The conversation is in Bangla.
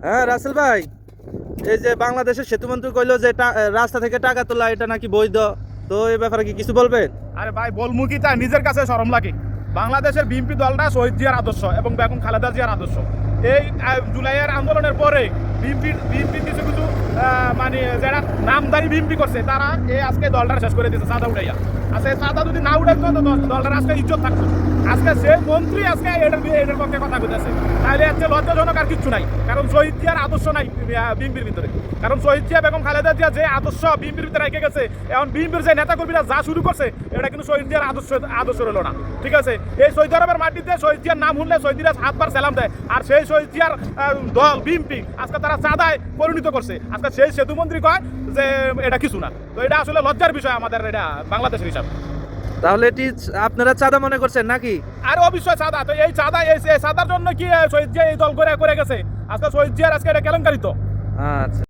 হ্যাঁ রাসেল ভাই, এই যে বাংলাদেশের সেতুমন্ত্রী কইলো যে রাস্তা থেকে টাকা তোলা এটা নাকি বৈধ, তো এই ব্যাপারে কি কিছু বলবেন? আরে ভাই বলমু কি তা নিজের কাছে শরম লাগে। বাংলাদেশের বিএনপি দলটা শহীদ জিয়ার আদর্শ এবং বেগম খালেদা জিয়ার আদর্শ। এই জুলাইয়ের আন্দোলনের পরে বিএনপি কিছু কিছু মানে যারা নামদারি বিএনপি করছে তারা এই আজকে দলটা শেষ করে দিয়েছে চাঁদা উঠাইয়া। আজকে চাঁদা যদি না উঠাইতো তো দলটার আজকে ইজ্জত থাকতো। আজকে সে মন্ত্রী আজকে এটার পক্ষে কথা বলতেছে, তাহলে আজকে লজ্জাজনক আর কিচ্ছু নাই। কারণ শহীদ জিয়ার আদর্শ নাই বিএনপির ভিতরে। কারণ শহীদ জিয়া বেগম খালেদা জিয়া যে আদর্শ বিএনপির ভিতরে রেখে গেছে, এখন বিএনপির যে নেতাকর্মীরা যা শুরু করছে এটা কিন্তু শহীদ জিয়ার আদর্শ রইল না। ঠিক আছে, এই সৌদি আরবের মাটিতে শহীদ জিয়ার নাম শুনলে শহীদরা হাতবার সালাম দেয়, আর সেই শহীদ জিয়ার দল বিএনপি আজকে তারা চাঁদায় পরিণত করছে। আজকে সেই সেতুমন্ত্রী কয় যে এটা কিছু না। তো এটা আসলে লজ্জার বিষয় আমাদের এটা বাংলাদেশের হিসাবে। তাহলে এটি আপনারা চাঁদা মনে করছেন নাকি? আর অবশ্যই চাঁদা, তো এই চাঁদা এই চাঁদার জন্য কি শহীদ জিয়া এই দল করে গেছে। আজকে শহীদ জিয়ার আজকে এটা কেলেঙ্কারি তো। আচ্ছা।